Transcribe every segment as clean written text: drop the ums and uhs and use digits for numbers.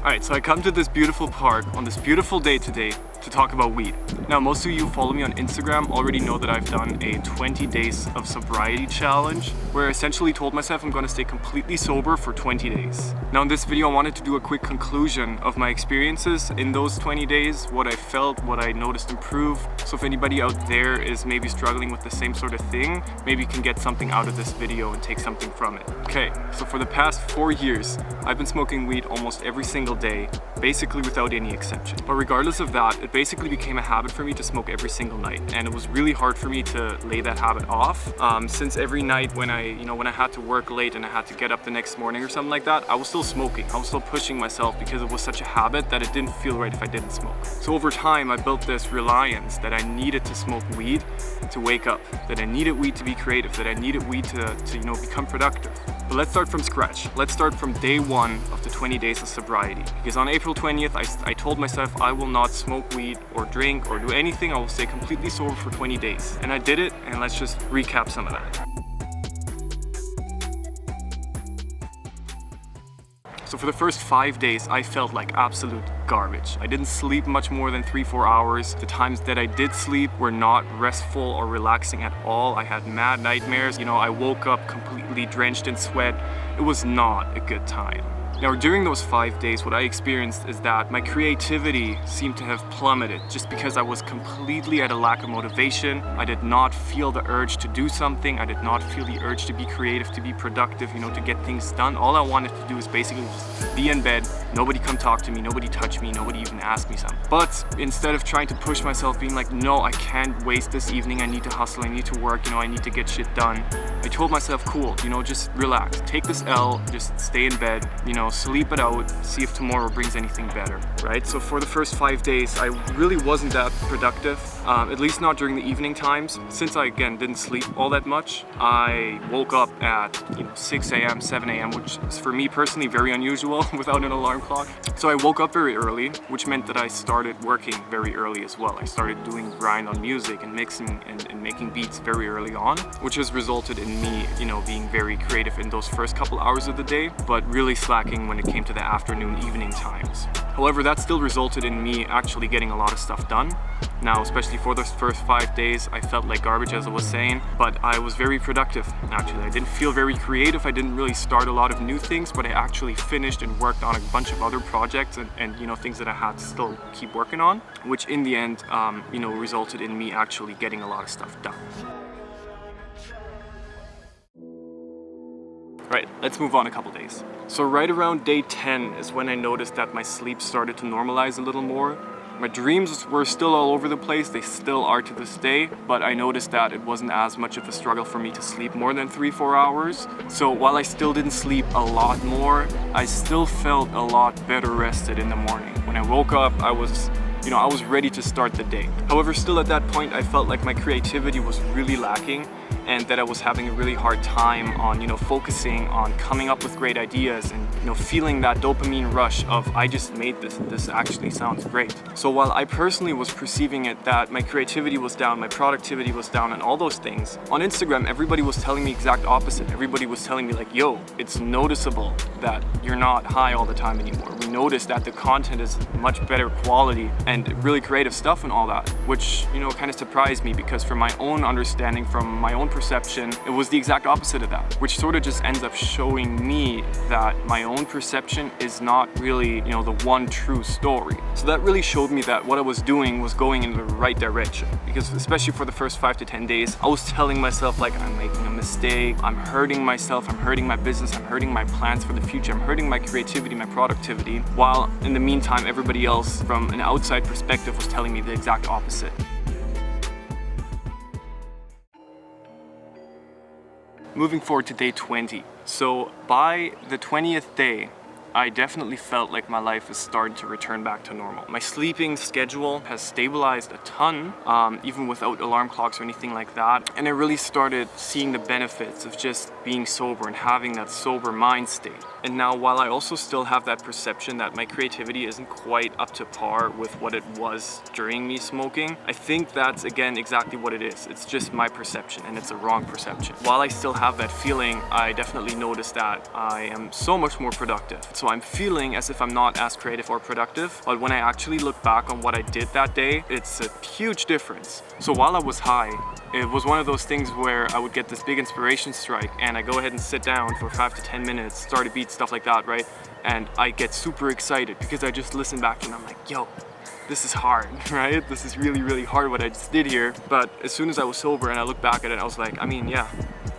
Alright, so I come to this beautiful park on this beautiful day today to talk about weed. Now, most of you who follow me on Instagram already know that I've done a 20 days of sobriety challenge where I essentially told myself I'm going to stay completely sober for 20 days. Now in this video I wanted to do a quick conclusion of my experiences in those 20 days, what I felt, what I noticed improve. So if anybody out there is maybe struggling with the same sort of thing, maybe you can get something out of this video and take something from it. Okay, so for the past 4 years, I've been smoking weed almost every single day, basically without any exception. But regardless of that, it basically became a habit for me to smoke every single night, and it was really hard for me to lay that habit off. Since every night when I had to work late and I had to get up the next morning or something like that, I was still smoking. I was still pushing myself because it was such a habit that it didn't feel right if I didn't smoke. So over time, I built this reliance that I needed to smoke weed to wake up, that I needed weed to be creative, that I needed weed to become productive. But let's start from scratch. Let's start from day 1 of the 20 days of sobriety. Because on April 20th, I told myself I will not smoke weed or drink or do anything. I will stay completely sober for 20 days. And I did it, and let's just recap some of that. So for the first 5 days, I felt like absolute garbage. I didn't sleep much more than 3-4 hours. The times that I did sleep were not restful or relaxing at all. I had mad nightmares. I woke up completely drenched in sweat. It was not a good time. Now, during those 5 days, what I experienced is that my creativity seemed to have plummeted just because I was completely at a lack of motivation. I did not feel the urge to do something. I did not feel the urge to be creative, to be productive, to get things done. All I wanted to do is basically just be in bed, nobody come talk to me, nobody touch me, nobody even ask me something. But instead of trying to push myself, being like, no, I can't waste this evening, I need to hustle, I need to work, I need to get shit done, I told myself, cool, just relax, take this L, just stay in bed, sleep it out, see if tomorrow brings anything better, right? So for the first 5 days, I really wasn't that productive, at least not during the evening times. Since I, again, didn't sleep all that much, I woke up at 6 a.m., 7 a.m., which is for me personally very unusual without an alarm clock. So I woke up very early, which meant that I started working very early as well. I started doing grind on music and mixing and making beats very early on, which has resulted in me, being very creative in those first couple hours of the day, but really slacking when it came to the afternoon, evening times. However, that still resulted in me actually getting a lot of stuff done. Now, especially for those first 5 days, I felt like garbage, as I was saying, but I was very productive, actually. I didn't feel very creative, I didn't really start a lot of new things, but I actually finished and worked on a bunch of other projects and things that I had to still keep working on, which in the end, resulted in me actually getting a lot of stuff done. Right, let's move on a couple days. So right around day 10 is when I noticed that my sleep started to normalize a little more. My dreams were still all over the place, they still are to this day, but I noticed that it wasn't as much of a struggle for me to sleep more than 3-4 hours. So while I still didn't sleep a lot more, I still felt a lot better rested in the morning. When I woke up, I was ready to start the day. However, still at that point, I felt like my creativity was really lacking and that I was having a really hard time on, focusing on coming up with great ideas and, feeling that dopamine rush of, I just made this actually sounds great. So while I personally was perceiving it that my creativity was down, my productivity was down and all those things, on Instagram, everybody was telling me exact opposite. Everybody was telling me like, yo, it's noticeable that you're not high all the time anymore. We noticed that the content is much better quality and really creative stuff and all that, which, kind of surprised me because from my own understanding, from my own perception, it was the exact opposite of that, which sort of just ends up showing me that my own perception is not really, the one true story. So that really showed me that what I was doing was going in the right direction, because especially for the first 5 to 10 days, I was telling myself like, I'm making a mistake, I'm hurting myself, I'm hurting my business, I'm hurting my plans for the future, I'm hurting my creativity, my productivity, while in the meantime, everybody else from an outside perspective was telling me the exact opposite. Moving forward to day 20. So by the 20th day, I definitely felt like my life is starting to return back to normal. My sleeping schedule has stabilized a ton, even without alarm clocks or anything like that. And I really started seeing the benefits of just being sober and having that sober mind state. And now, while I also still have that perception that my creativity isn't quite up to par with what it was during me smoking, I think that's again exactly what it is. It's just my perception, and it's a wrong perception. While I still have that feeling, I definitely notice that I am so much more productive. So I'm feeling as if I'm not as creative or productive, but when I actually look back on what I did that day, it's a huge difference. So while I was high, it was one of those things where I would get this big inspiration strike and I go ahead and sit down for 5 to 10 minutes, start a beat, stuff like that, right? And I get super excited because I just listen back and I'm like, yo, this is hard, right? This is really, really hard what I just did here. But as soon as I was sober and I look back at it, I was like, I mean, yeah,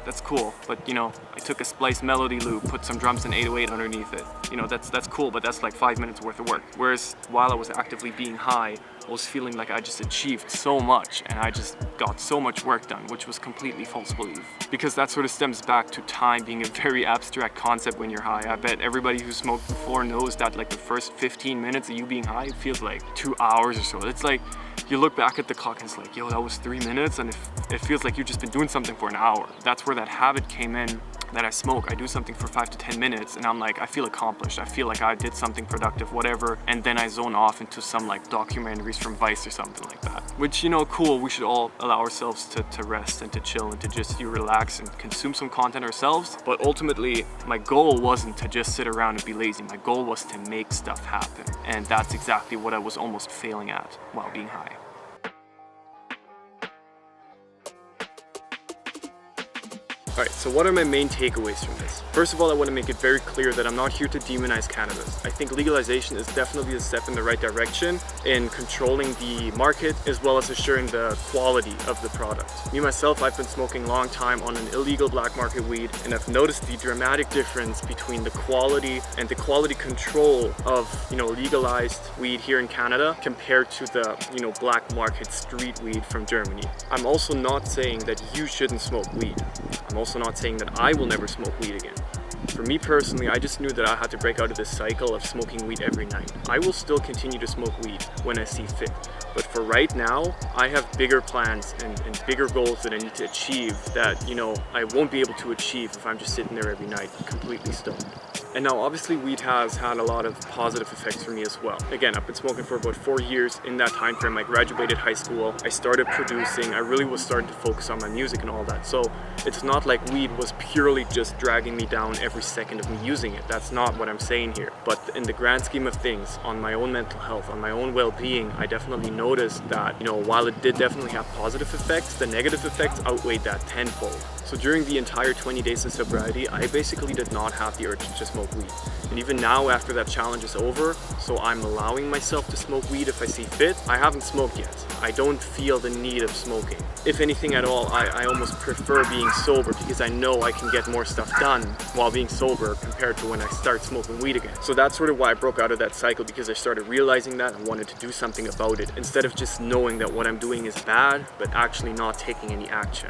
that's cool. But you know, I took a Splice melody loop, put some drums and 808 underneath it. You know, that's cool, but that's like 5 minutes worth of work. Whereas while I was actively being high, I was feeling like I just achieved so much and I just got so much work done, which was completely false belief. Because that sort of stems back to time being a very abstract concept when you're high. I bet everybody who smoked before knows that like the first 15 minutes of you being high, it feels like 2 hours or so. It's like, you look back at the clock and it's like, yo, that was 3 minutes, and it feels like you've just been doing something for an hour. That's where that habit came in, that I smoke. I do something for 5 to 10 minutes and I'm like, I feel accomplished. I feel like I did something productive, whatever. And then I zone off into some like documentaries from Vice or something like that. Which, you know, cool. We should all allow ourselves to rest and to chill and to just relax and consume some content ourselves. But ultimately, my goal wasn't to just sit around and be lazy. My goal was to make stuff happen. And that's exactly what I was almost failing at while being high. Alright, so what are my main takeaways from this? First of all, I want to make it very clear that I'm not here to demonize cannabis. I think legalization is definitely a step in the right direction in controlling the market as well as assuring the quality of the product. Me myself, I've been smoking a long time on an illegal black market weed, and I've noticed the dramatic difference between the quality and the quality control of, you know, legalized weed here in Canada compared to the, you know, black market street weed from Germany. I'm also not saying that you shouldn't smoke weed. I'm also not saying that I will never smoke weed again. For me personally, I just knew that I had to break out of this cycle of smoking weed every night. I will still continue to smoke weed when I see fit. But for right now, I have bigger plans and bigger goals that I need to achieve that, you know, I won't be able to achieve if I'm just sitting there every night completely stoned. And now obviously weed has had a lot of positive effects for me as well. Again, I've been smoking for about 4 years. In that time frame, I graduated high school, I started producing, I really was starting to focus on my music and all that. So it's not like weed was purely just dragging me down every second of me using it. That's not what I'm saying here. But in the grand scheme of things, on my own mental health, on my own well-being, I definitely noticed that, you know, while it did definitely have positive effects, the negative effects outweighed that tenfold. So during the entire 20 days of sobriety, I basically did not have the urge to just smoke weed. And even now, after that challenge is over, so I'm allowing myself to smoke weed if I see fit, I haven't smoked yet. I don't feel the need of smoking. If anything at all, I almost prefer being sober because I know I can get more stuff done while being sober compared to when I start smoking weed again. So that's sort of why I broke out of that cycle, because I started realizing that I wanted to do something about it instead of just knowing that what I'm doing is bad, but actually not taking any action.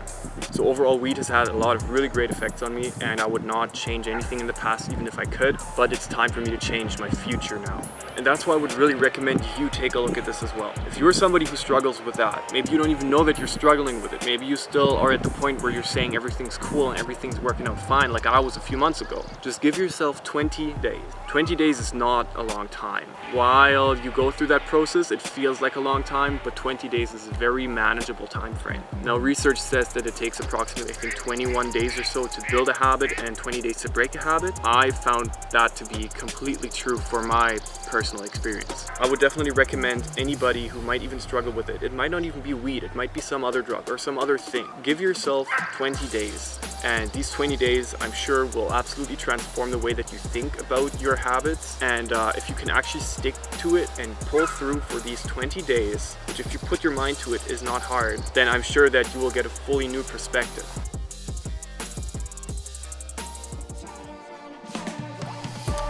So overall, weed has had a lot of really great effects on me, and I would not change anything in the past even if I could, but it's time for me to change my future now. And that's why I would really recommend you take a look at this as well. If you're somebody who struggles with that, maybe you don't even know that you're struggling with it, maybe you still are at the point where you're saying everything's cool and everything's working out fine like I was a few months ago, just give yourself 20 days. 20 days is not a long time. While you go through that process, it feels like a long time, but 20 days is a very manageable time frame. Now, research says that it takes approximately, I think, 21 days or so to build a habit and 20 days to break a habit. I found that to be completely true for my personal experience. I would definitely recommend anybody who might even struggle with it. It might not even be weed, it might be some other drug or some other thing. Give yourself 20 days. And these 20 days, I'm sure, will absolutely transform the way that you think about your habits. And if you can actually stick to it and pull through for these 20 days, which if you put your mind to it is not hard, then I'm sure that you will get a fully new perspective.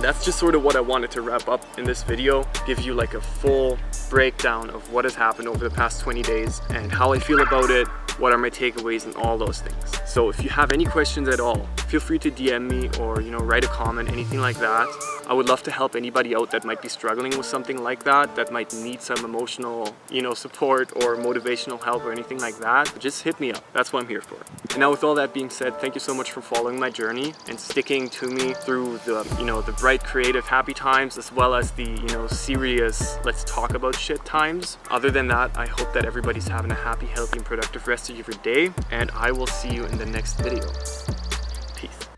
That's just sort of what I wanted to wrap up in this video, give you like a full breakdown of what has happened over the past 20 days and how I feel about it, what are my takeaways and all those things. So if you have any questions at all, feel free to DM me or, you know, write a comment, anything like that. I would love to help anybody out that might be struggling with something like that might need some emotional, you know, support or motivational help or anything like that. Just hit me up. That's what I'm here for. And now with all that being said, thank you so much for following my journey and sticking to me through the, you know, the bright, creative, happy times, as well as the, you know, serious, let's talk about shit times. Other than that, I hope that everybody's having a happy, healthy, and productive rest of your day, and I will see you in the next video. Peace.